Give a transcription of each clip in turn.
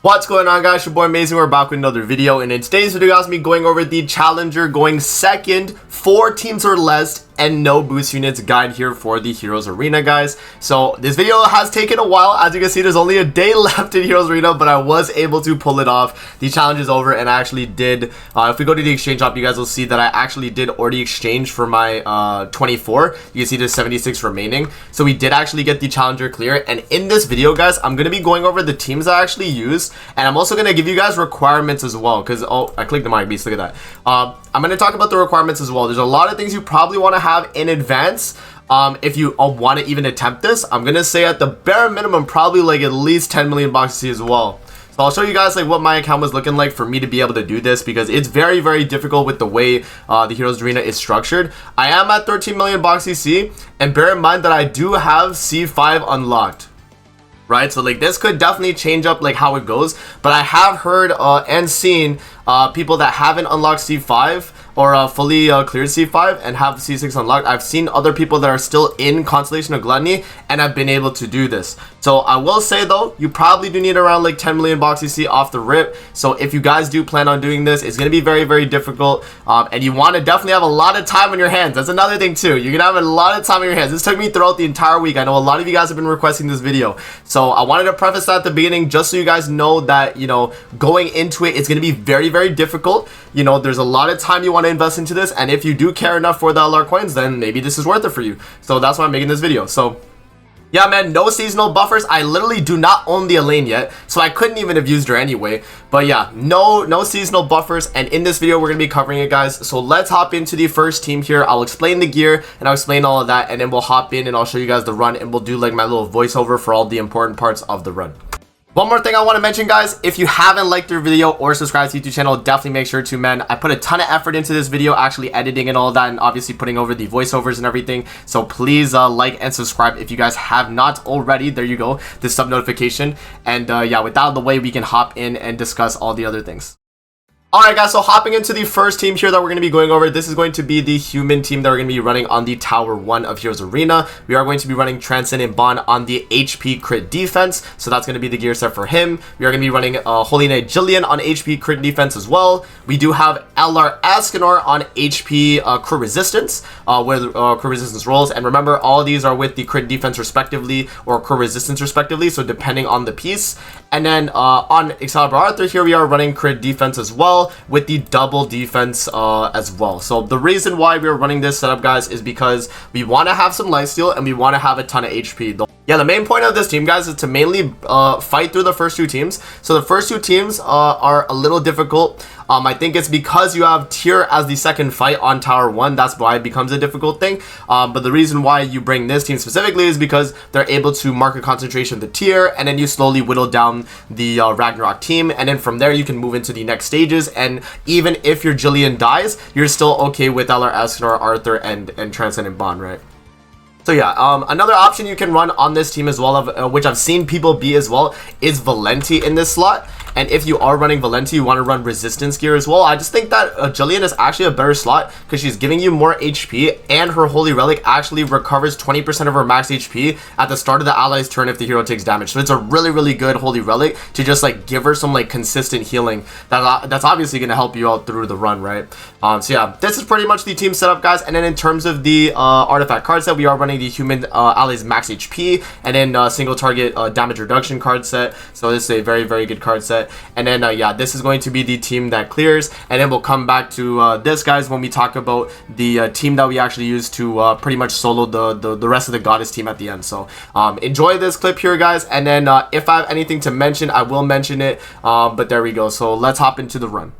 What's going on, guys? Your boy Amazing. We're back with another video, and in today's video guys, me going over the challenger going second, 4 teams or less and no boost units guide here for the Heroes Arena, guys. So this video has taken a while. As you can see, there's only a day left in Heroes Arena, but I was able to pull it off. The challenge is over, and I actually did if we go to the exchange shop, you guys will see that I actually did already exchange for my 24. You can see there's 76 remaining, so we did actually get the challenger clear. And in this video guys, I'm gonna be going over the teams I actually use, and I'm also gonna give you guys requirements as well, because I clicked the mic beast, look at that. I'm going to talk about the requirements as well. There's a lot of things you probably want to have in advance if you want to even attempt this. I'm going to say at the bare minimum, probably like at least 10 million boxes as well. So I'll show you guys like what my account was looking like for me to be able to do this, because it's very, very difficult with the way the Heroes Arena is structured. I am at 13 million box CC, and bear in mind that I do have C5 unlocked. Right, so like this could definitely change up like how it goes, but I have heard and seen people that haven't unlocked C5 or fully cleared C5 and have C6 unlocked. I've seen other people that are still in Constellation of Gluttony and have been able to do this. So I will say though, you probably do need around like 10 million box CC off the rip. So if you guys do plan on doing this, it's going to be very, very difficult, and you want to definitely have a lot of time on your hands. That's another thing too. You're gonna have a lot of time on your hands. This took me throughout the entire week. I know a lot of you guys have been requesting this video, so I wanted to preface that at the beginning just so you guys know that, you know, going into it, it's going to be very, very difficult. You know, there's a lot of time you want to invest into this, and if you do care enough for the LR coins, then maybe this is worth it for you. So that's why I'm making this video. So yeah, man, no seasonal buffers. I literally do not own the Elaine yet, so I couldn't even have used her anyway. But yeah, no seasonal buffers, and in this video we're gonna be covering it, guys. So let's hop into the first team here. I'll explain the gear and I'll explain all of that, and then we'll hop in and I'll show you guys the run, and we'll do like my little voiceover for all the important parts of the run. One more thing I want to mention, guys, if you haven't liked the video or subscribed to the YouTube channel, definitely make sure to, man. I put a ton of effort into this video, actually editing and all that, and obviously putting over the voiceovers and everything. So please like and subscribe if you guys have not already. There you go, the sub notification. And yeah, with that out of the way, we can hop in and discuss all the other things. Alright guys, so hopping into the first team here that we're going to be going over, this is going to be the human team that we're going to be running on the Tower 1 of Heroes Arena. We are going to be running Transcendent Bond on the HP crit defense, so that's going to be the gear set for him. We are going to be running Holy Knight Jillian on HP crit defense as well. We do have LR Escanor on HP crit resistance, with crit resistance rolls, and remember all of these are with the crit defense respectively, or crit resistance respectively, so depending on the piece. And then on Excalibur Arthur here, we are running crit defense as well, with the double defense as well. So the reason why we're running this setup, guys, is because we want to have some lifesteal and we want to have a ton of HP. Yeah, the main point of this team, guys, is to mainly fight through the first 2 teams. So the first 2 teams are a little difficult. I think it's because you have tier as the second fight on Tower 1. That's why it becomes a difficult thing. But the reason why you bring this team specifically is because they're able to mark a concentration of the tier, and then you slowly whittle down the Ragnarok team. And then from there, you can move into the next stages. And even if your Jillian dies, you're still okay with LR Escanor, Arthur, and Transcendent Bond, right? So yeah, another option you can run on this team as well, which I've seen people be as well, is Valenti in this slot. And if you are running Valenti, you want to run resistance gear as well. I just think that Jillian is actually a better slot because she's giving you more HP, and her Holy Relic actually recovers 20% of her max HP at the start of the ally's turn if the hero takes damage. So it's a really, really good Holy Relic to just like give her some like consistent healing. That's obviously going to help you out through the run, right? So yeah, this is pretty much the team setup, guys. And then in terms of the artifact card set, we are running the human ally's max HP, and then single target damage reduction card set. So this is a very, very good card set. And then yeah, this is going to be the team that clears, and then we'll come back to this, guys, when we talk about the team that we actually use to pretty much solo the rest of the goddess team at the end. So enjoy this clip here, guys, and then if I have anything to mention, I will mention it, but there we go. So let's hop into the run.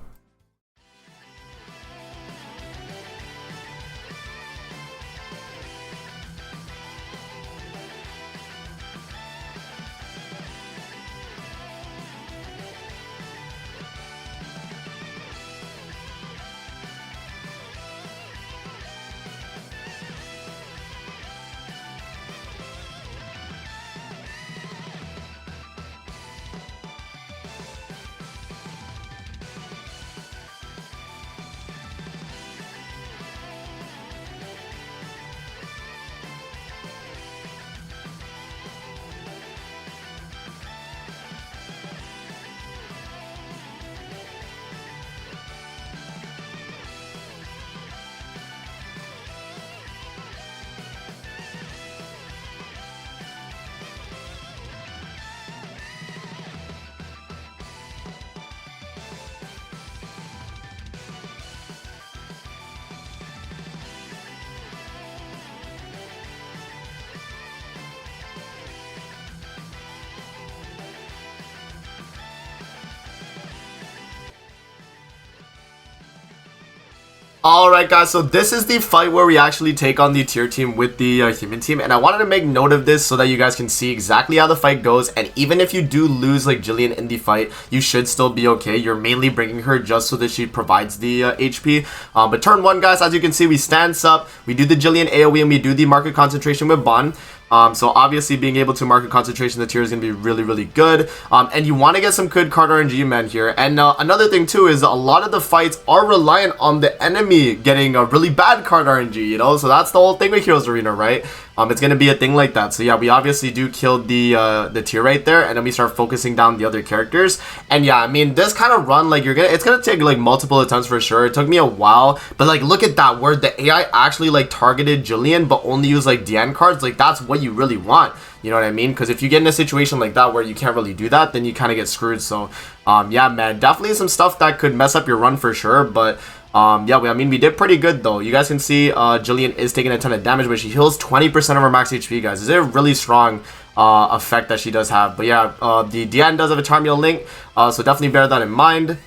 Alright guys, so this is the fight where we actually take on the tier team with the human team, and I wanted to make note of this so that you guys can see exactly how the fight goes. And even if you do lose like Jillian in the fight, you should still be okay. You're mainly bringing her just so that she provides the HP. But turn 1 guys, as you can see, we stance up, we do the Jillian AoE, and we do the market concentration with Bond. So obviously being able to market concentration in the tier is going to be really good, and you want to get some good card RNG men here. And another thing too is a lot of the fights are reliant on the enemy getting a really bad card RNG, you know, so that's the whole thing with Heroes Arena, right? It's going to be a thing like that. So yeah, we obviously do kill the tier right there, and then we start focusing down the other characters. And yeah, I mean, this kind of run, like, it's going to take like multiple attempts for sure. It took me a while, but like, look at that, where the AI actually like targeted Jillian, but only used like DN cards. Like, that's what you really want. You know what I mean? Because if you get in a situation like that where you can't really do that, then you kind of get screwed. So yeah, man, definitely some stuff that could mess up your run for sure. But yeah, I mean, we did pretty good though. You guys can see Jillian is taking a ton of damage, but she heals 20% of her max HP, guys. It's a really strong effect that she does have. But yeah, the DN does have a Charmio link, so definitely bear that in mind.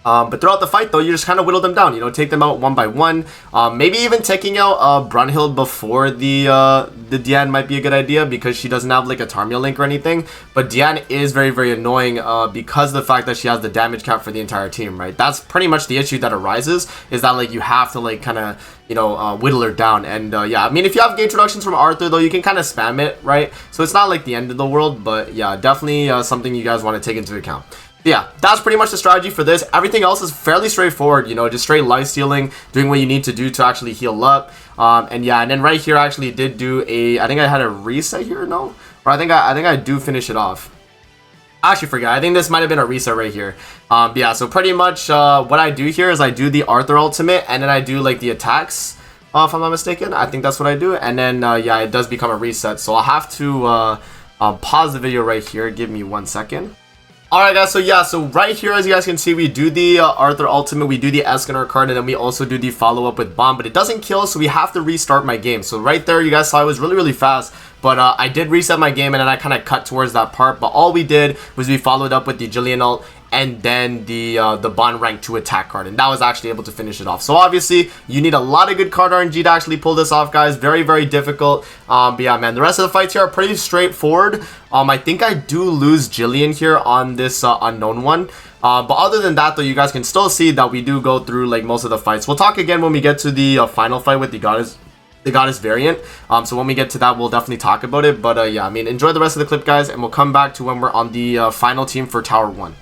But throughout the fight though, you just kind of whittle them down, you know, take them out one by one. Maybe even taking out Brunhild before the Diane might be a good idea, because she doesn't have like a Tarmio link or anything. But Diane is very annoying because of the fact that she has the damage cap for the entire team, right? That's pretty much the issue that arises, is that like you have to like kind of, you know, whittle her down. And yeah, I mean, if you have introductions from Arthur though, you can kind of spam it, right? So it's not like the end of the world, but yeah, definitely something you guys want to take into account. Yeah, that's pretty much the strategy for this. Everything else is fairly straightforward, you know, just straight life stealing, doing what you need to do to actually heal up. And yeah, and then right here I actually did do a, I think I had a reset here, no? Or I think I do finish it off. I actually forgot. I think this might have been a reset right here. Yeah, so pretty much what I do here is I do the Arthur ultimate, and then I do like the attacks, if I'm not mistaken. I think that's what I do. And then yeah, it does become a reset. So I'll have to pause the video right here. Give me 1 second. Alright guys, so yeah, so right here, as you guys can see, we do the Arthur ultimate, we do the Escanor card, and then we also do the follow-up with Bomb, but it doesn't kill, so we have to restart my game. So right there, you guys saw it was really fast, but I did reset my game, and then I kind of cut towards that part. But all we did was we followed up with the Jillian ult, and then the Bond rank 2 attack card, and that was actually able to finish it off. So obviously, you need a lot of good card RNG to actually pull this off, guys. Very difficult. But yeah, man, the rest of the fights here are pretty straightforward. I think I do lose Jillian here on this unknown one. But other than that, though, you guys can still see that we do go through like most of the fights. We'll talk again when we get to the final fight with the goddess variant. So when we get to that, we'll definitely talk about it. But yeah, I mean, enjoy the rest of the clip, guys, and we'll come back to when we're on the final team for Tower 1.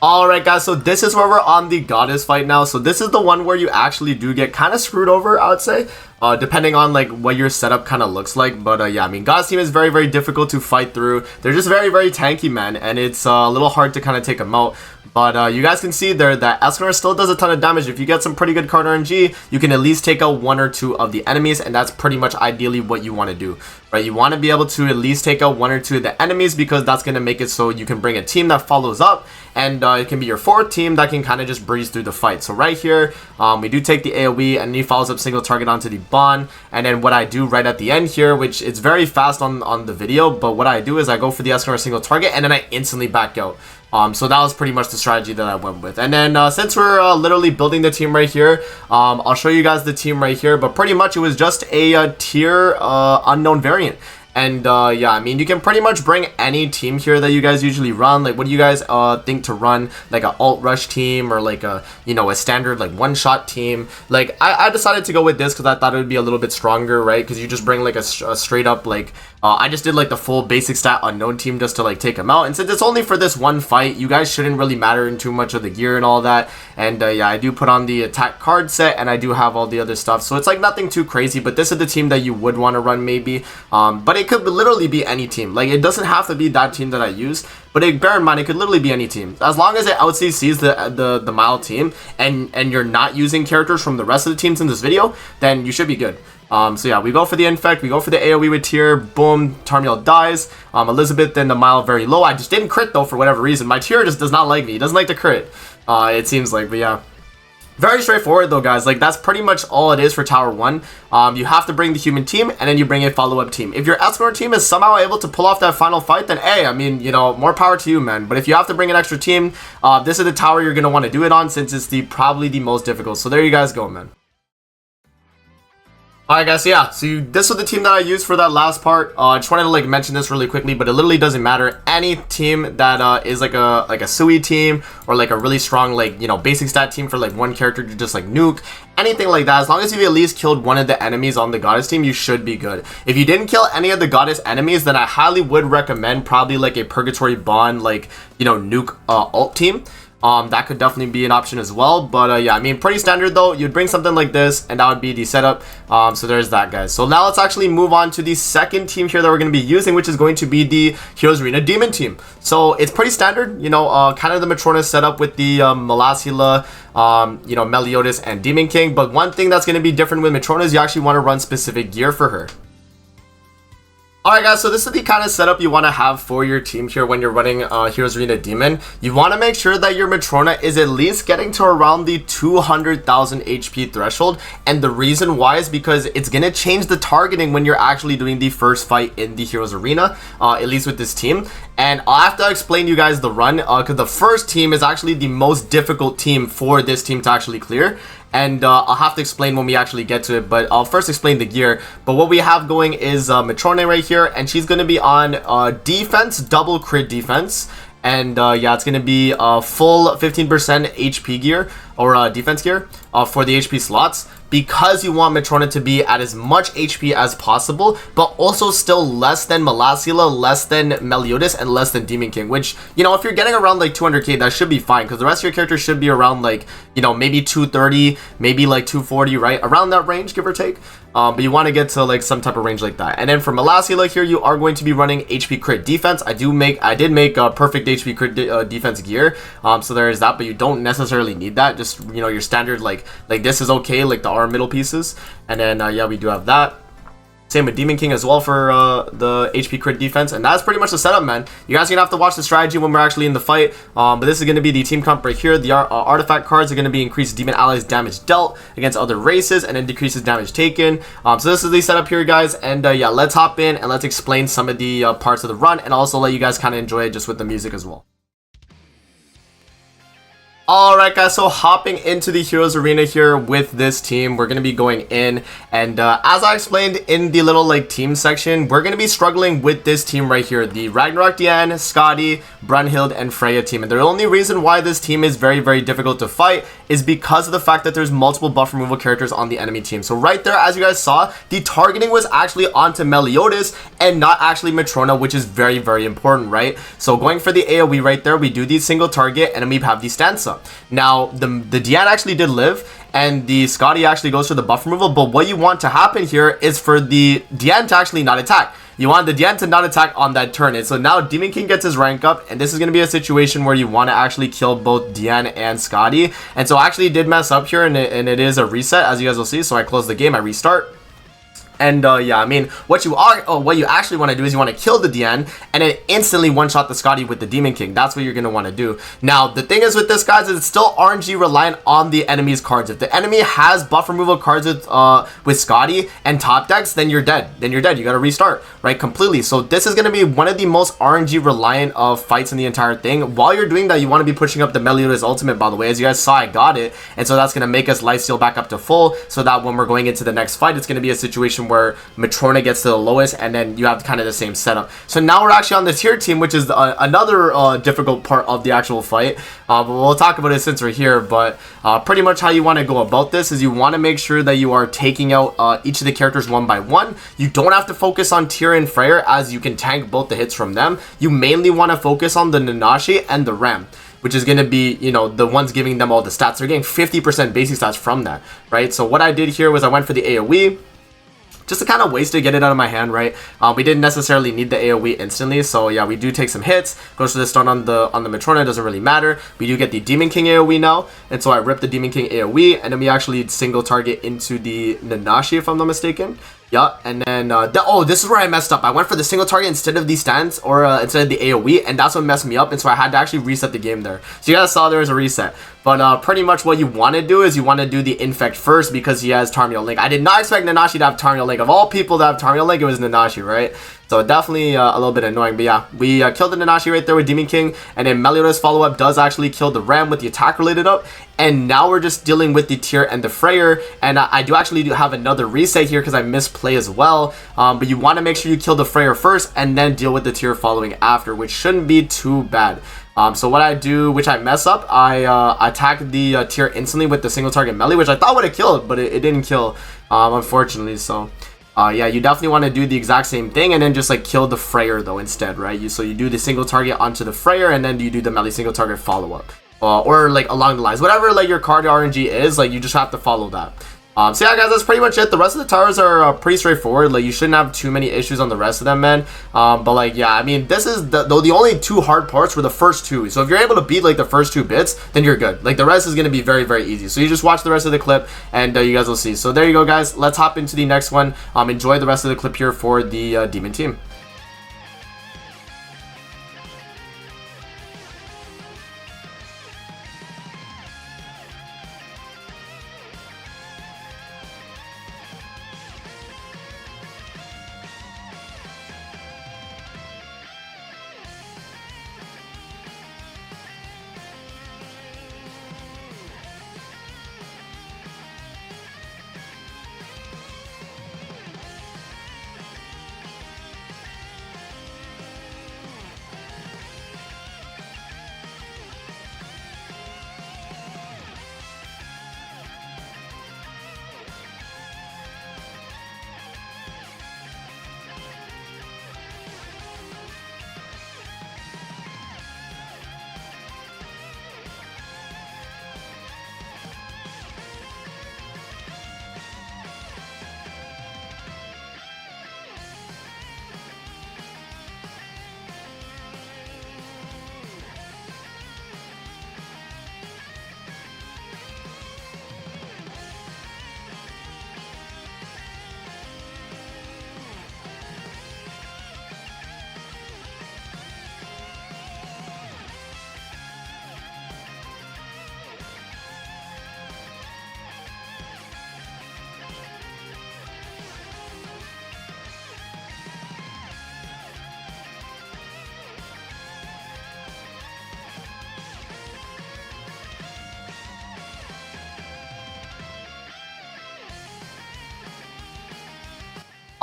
Alright guys, so this is where we're on the goddess fight now. So this is the one where you actually do get kind of screwed over, I would say. Depending on like what your setup kind of looks like. But yeah, I mean, goddess team is very, very difficult to fight through. They're just very, very tanky, man. And it's a little hard to kind of take them out. But you guys can see there that Escanor still does a ton of damage. If you get some pretty good card RNG, you can at least take out 1 or 2 of the enemies, and that's pretty much ideally what you want to do, right? You want to be able to at least take out 1 or 2 of the enemies, because that's going to make it so you can bring a team that follows up, and it can be your 4th team that can kind of just breeze through the fight. So right here, we do take the AoE, and he follows up single target onto the bond, and then what I do right at the end here, which it's very fast on the video, but what I do is I go for the Escanor single target, and then I instantly back out. So that was pretty much the strategy that I went with. And then since we're literally building the team right here, I'll show you guys the team right here. But pretty much it was just a tier unknown variant. And yeah, I mean, you can pretty much bring any team here that you guys usually run. Like, what do you guys think to run? Like an alt rush team, or like a, you know, a standard like one-shot team? Like, I decided to go with this because I thought it would be a little bit stronger, right? Because you just bring like a straight up like I just did like the full basic stat unknown team just to like take him out. And since it's only for this one fight, you guys shouldn't really matter in too much of the gear and all that. And yeah, I do put on the attack card set, and I do have all the other stuff. So it's like nothing too crazy, but this is the team that you would want to run maybe. But it could literally be any team. Like, it doesn't have to be that team that I use, but bear in mind, it could literally be any team. As long as it out CCs the mild team, and you're not using characters from the rest of the teams in this video, then you should be good. So yeah, we go for the infect, we go for the AoE with tier, boom, Tarmiel dies. Elizabeth and the mile very low. I just didn't crit though for whatever reason. My tier just does not like me. He doesn't like to crit, it seems like, but yeah. Very straightforward though, guys. Like, that's pretty much all it is for Tower 1. You have to bring the human team, and then you bring a follow-up team. If your Escanor team is somehow able to pull off that final fight, then hey, I mean, you know, more power to you, man. But if you have to bring an extra team, this is the tower you're going to want to do it on, since it's probably the most difficult. So there you guys go, man. Alright guys, so yeah, so this was the team that I used for that last part. I just wanted to like mention this really quickly, but it literally doesn't matter. Any team that is like a Sui team, or like a really strong, like, you know, basic stat team for like one character to just like nuke, anything like that, as long as you've at least killed 1 of the enemies on the goddess team, you should be good. If you didn't kill any of the goddess enemies, then I highly would recommend probably like a Purgatory Bond, like, you know, nuke alt team. That could definitely be an option as well. But yeah, I mean, pretty standard though. You'd bring something like this, and that would be the setup. So there's that, guys. So now let's actually move on to the second team here that we're going to be using, which is going to be the Heroes Arena Demon team. So it's pretty standard, you know, kind of the Matrona setup with the Melasila, you know, Meliodas and Demon King. But one thing that's going to be different with Matrona is you actually want to run specific gear for her. Alright guys, so this is the kind of setup you want to have for your team here when you're running Heroes Arena Demon. You want to make sure that your Matrona is at least getting to around the 200,000 HP threshold, and the reason why is because it's going to change the targeting when you're actually doing the first fight in the Heroes Arena, at least with this team. And I'll have to explain to you guys the run, because the first team is actually the most difficult team for this team to actually clear. And I'll have to explain when we actually get to it, but I'll first explain the gear. But what we have going is Matrona right here, and she's going to be on defense, double crit defense. And yeah, it's going to be full 15% HP gear, or defense gear, for the HP slots, because you want Matrona to be at as much HP as possible, but also still less than Melasila, less than Meliodas, and less than Demon King, which, you know, if you're getting around like 200k, that should be fine, because the rest of your characters should be around like, you know, maybe 230, maybe like 240, right? Around that range, give or take. But you want to get to like some type of range like that. And then for Melasila here, you are going to be running HP crit defense. I did make a perfect HP crit defense gear. So there is that, but you don't necessarily need that. Just, you know, your standard like this is okay, like the arm middle pieces. And then yeah, we do have that. Same with Demon King as well for the HP crit defense. And that's pretty much the setup, man. You guys are going to have to watch the strategy when we're actually in the fight. But this is going to be the team comp right here. The artifact cards are going to be increased demon allies damage dealt against other races, and then decreases damage taken. So this is the setup here, guys. And yeah, let's hop in and let's explain some of the parts of the run, and also let you guys kind of enjoy it just with the music as well. Alright guys, so hopping into the Heroes Arena here with this team, we're going to be going in, and as I explained in the little like team section, we're going to be struggling with this team right here, the Ragnarok Diane, Scotty, Brunhild, and Freya team. And the only reason why this team is very, very difficult to fight is because of the fact that there's multiple buff removal characters on the enemy team. So right there, as you guys saw, the targeting was actually onto Meliodas and not actually Matrona, which is very, very important, right? So going for the AoE right there, we do the single target, and then we have the stanza. Now, the Diane actually did live, and the Scotty actually goes for the buff removal, but what you want to happen here is for the Diane to actually not attack. You want the Diane to not attack on that turn. And so now Demon King gets his rank up, and this is going to be a situation where you want to actually kill both Diane and Scotty. And so I actually did mess up here, and it is a reset, as you guys will see. So I close the game, I restart. And yeah, I mean, what you actually want to do is you want to kill the Diane and then instantly one-shot the Scotty with the Demon King. That's what you're going to want to do. Now, the thing is with this, guys, is it's still RNG reliant on the enemy's cards. If the enemy has buff removal cards with Scotty and top decks, then you're dead. Then you're dead. You got to restart, right, completely. So this is going to be one of the most RNG reliant fights in the entire thing. While you're doing that, you want to be pushing up the Meliodas ultimate, by the way. As you guys saw, I got it. And so that's going to make us lifesteal back up to full, so that when we're going into the next fight, it's going to be a situation where Matrona gets to the lowest, and then you have kind of the same setup. So now we're actually on the tier team, which is another difficult part of the actual fight. But we'll talk about it since we're here. But pretty much how you want to go about this is you want to make sure that you are taking out each of the characters one by one. You don't have to focus on Tyr and Freyr, as you can tank both the hits from them. You mainly want to focus on the Nanashi and the Ram, which is going to be, you know, the ones giving them all the stats. They're getting 50% basic stats from that, right? So what I did here was I went for the AoE, just to kind of waste it, get it out of my hand, right? We didn't necessarily need the AoE instantly, so yeah, we do take some hits. Goes to the stun on the Matrona, doesn't really matter. We do get the Demon King AoE now, and so I ripped the Demon King AoE, and then we actually single target into the Nanashi, if I'm not mistaken. Yeah, and then, oh, this is where I messed up. I went for the single target instead of the stance, or instead of the AoE, and that's what messed me up, and so I had to actually reset the game there. So you guys saw there was a reset. But pretty much what you want to do is you want to do the Infect first, because he has Tarmiel Link. I did not expect Nanashi to have Tarmiel Link. Of all people to have Tarmiel Link, it was Nanashi, right? So definitely a little bit annoying. But yeah, we killed the Nanashi right there with Demon King, and then Meliodas follow-up does actually kill the Ram with the attack-related up. And now we're just dealing with the Tyr and the Freyr, and I do actually have another reset here because I misplay as well. But you want to make sure you kill the Freyr first and then deal with the Tyr following after, which shouldn't be too bad. So what I do, which I mess up, I attack the Tyr instantly with the single target melee, which I thought would have killed, but it didn't kill, unfortunately. So yeah, you definitely want to do the exact same thing and then just like kill the Freyr though instead, right? So you do the single target onto the Freyr, and then you do the melee single target follow-up. Or like along the lines, whatever like your card RNG is, like you just have to follow that. So yeah, guys, that's pretty much it. The rest of the towers are pretty straightforward. Like you shouldn't have too many issues on the rest of them, man. But like yeah, I mean, this is the only two hard parts were the first two. So if you're able to beat like the first two bits, then you're good. Like the rest is gonna be very, very easy. So you just watch the rest of the clip, and you guys will see. So there you go, guys. Let's hop into the next one. Enjoy the rest of the clip here for the Demon team.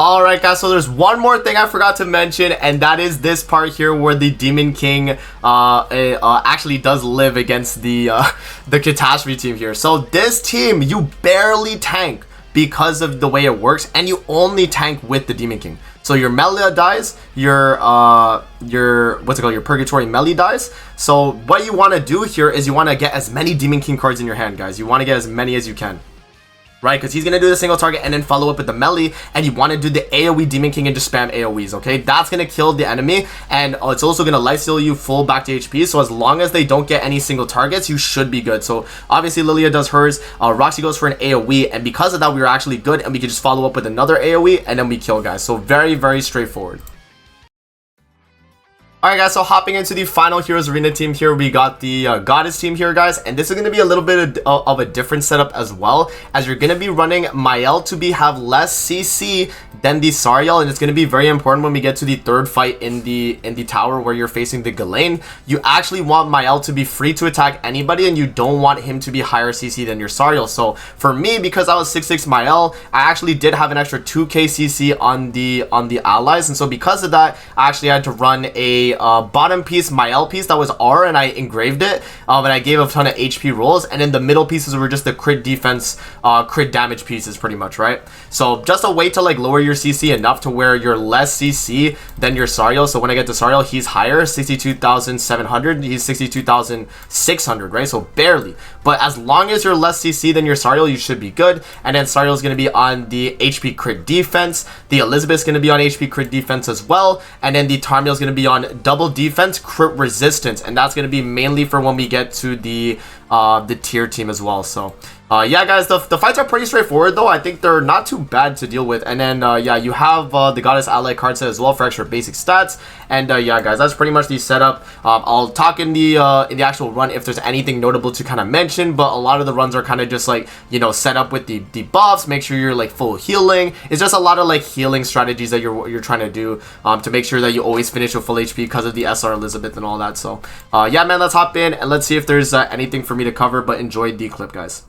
Alright guys, so there's one more thing I forgot to mention, and that is this part here where the Demon King actually does live against the the Catastrophe team here. So this team, you barely tank because of the way it works, and you only tank with the Demon King. So your Melia dies, your what's it called, your Purgatory Melee dies. So what you want to do here is you want to get as many Demon King cards in your hand, guys. You want to get as many as you can. Right, because he's going to do the single target and then follow up with the melee, and you want to do the AoE Demon King and just spam AoEs, okay? That's going to kill the enemy, and it's also going to lifesteal you full back to HP, so as long as they don't get any single targets, you should be good. So obviously Lilia does hers, Roxy goes for an AoE, and because of that, we were actually good, and we could just follow up with another AoE, and then we kill guys. So very, very straightforward. Alright guys, so hopping into the final Heroes Arena team here, we got the Goddess team here, guys, and this is going to be a little bit of a different setup as well, as you're going to be running Mael to have less CC than the Sariel, and it's going to be very important when we get to the third fight in the tower where you're facing the Ghislaine. You actually want Mael to be free to attack anybody, and you don't want him to be higher CC than your Sariel. So for me, because I was 6-6 Mael, I actually did have an extra 2k CC on the allies, and so because of that, I actually had to run a bottom piece, Mael piece, that was R, and I engraved it, and I gave a ton of HP rolls, and then the middle pieces were just the crit defense, crit damage pieces, pretty much, right? So just a way to like lower your CC enough to where you're less CC than your Sariel. So when I get to Sariel, he's higher, 62,700, he's 62,600, right? So barely, but as long as you're less CC than your Sariel, you should be good. And then Sariel is going to be on the HP crit defense, the Elizabeth's going to be on HP crit defense as well, and then the Tarmiel is going to be on double defense crit resistance, and that's going to be mainly for when we get to the tier team as well. So yeah guys, the fights are pretty straightforward though. I think they're not too bad to deal with. And then yeah, you have the Goddess ally card set as well for extra basic stats. And yeah guys, that's pretty much the setup. I'll talk in the actual run if there's anything notable to kind of mention, but a lot of the runs are kind of just like, you know, set up with the buffs, make sure you're like full healing. It's just a lot of like healing strategies that you're trying to do to make sure that you always finish with full HP because of the SR Elizabeth and all that. So yeah man, let's hop in and let's see if there's anything for me to cover, but enjoy the clip guys.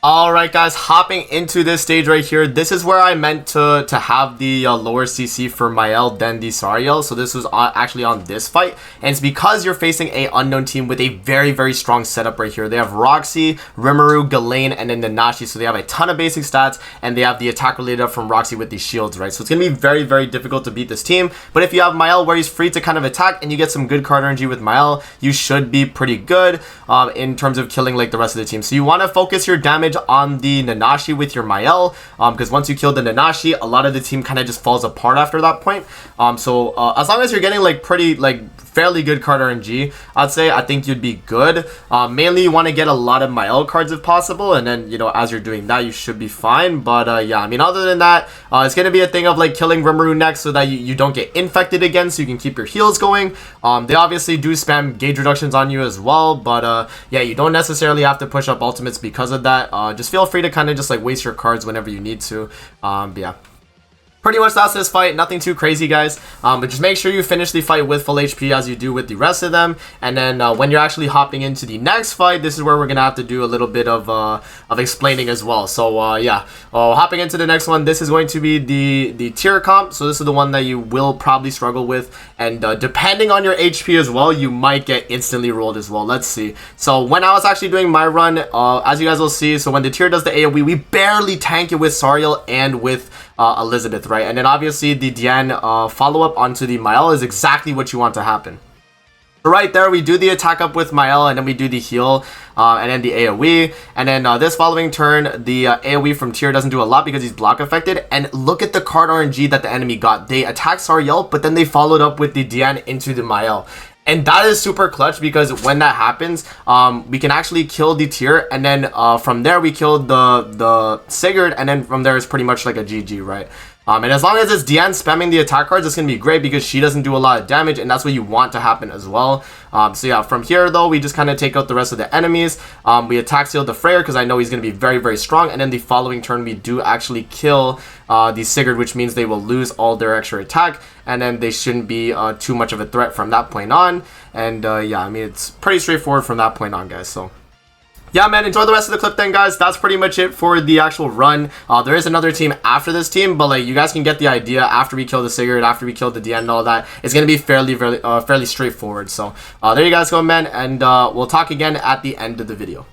Alright guys, hopping into this stage right here, this is where I meant to have the lower CC for Mael than the Sariel. So this was actually on this fight, and it's because you're facing a unknown team with a very strong setup right here. They have Roxy, Rimuru, Ghislaine, and then Nanashi, so they have a ton of basic stats, and they have the attack related up from Roxy with these shields, right? So it's going to be very difficult to beat this team, but if you have Mael where he's free to kind of attack, and you get some good card RNG with Mael, you should be pretty good in terms of killing like the rest of the team. So you want to focus your damage on the Nanashi with your Mael, because once you kill the Nanashi, a lot of the team kind of just falls apart after that point. So as long as you're getting like pretty fairly good card RNG, I'd say, I think you'd be good. Mainly you want to get a lot of Mael cards if possible, and then, you know, as you're doing that, you should be fine. But yeah, I mean, other than that, it's going to be a thing of like killing Rimuru next so that you don't get infected again, so you can keep your heals going. They obviously do spam gauge reductions on you as well, but yeah, you don't necessarily have to push up ultimates because of that. Just feel free to kind of just like waste your cards whenever you need to. But yeah, pretty much that's this fight. Nothing too crazy, guys, but just make sure you finish the fight with full HP as you do with the rest of them. And then when you're actually hopping into the next fight, this is where we're gonna have to do a little bit of explaining as well. So yeah, hopping into the next one, this is going to be the tier comp. So this is the one that you will probably struggle with, and depending on your HP as well, you might get instantly rolled as well. Let's see. So when I was actually doing my run, as you guys will see, so when the tier does the AoE, we barely tank it with Sariel and with Elizabeth, right? And then obviously the Diane follow-up onto the Mael is exactly what you want to happen. So right there, we do the attack up with Mael, and then we do the heal, and then the AoE. And then this following turn, the AoE from tier doesn't do a lot because he's block affected. And look at the card RNG that the enemy got. They attacked Sariel, but then they followed up with the Diane into the Mael. And that is super clutch, because when that happens, we can actually kill the tier, and then from there we kill the Sigurd, and then from there it's pretty much like a GG, right? And as long as it's Diane spamming the attack cards, it's going to be great because she doesn't do a lot of damage, and that's what you want to happen as well. So yeah, from here though, we just kind of take out the rest of the enemies. We attack seal the Freyr because I know he's going to be very strong, and then the following turn we do actually kill the Sigurd, which means they will lose all their extra attack, and then they shouldn't be too much of a threat from that point on. And yeah, I mean, it's pretty straightforward from that point on, guys. So yeah, man, enjoy the rest of the clip then, guys. That's pretty much it for the actual run. There is another team after this team, but like, you guys can get the idea. After we kill the Sigurd, after we kill the Diane and all that, it's going to be fairly straightforward. So there you guys go, man, and we'll talk again at the end of the video.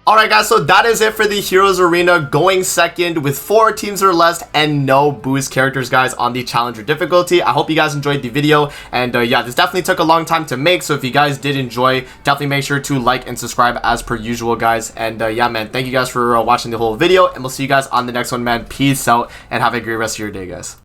Alright guys, so that is it for the Heroes Arena, going second with 4 teams or less and no boost characters, guys, on the Challenger difficulty. I hope you guys enjoyed the video, and yeah, this definitely took a long time to make, so if you guys did enjoy, definitely make sure to like and subscribe as per usual, guys. And yeah, man, thank you guys for watching the whole video, and we'll see you guys on the next one, man. Peace out, and have a great rest of your day, guys.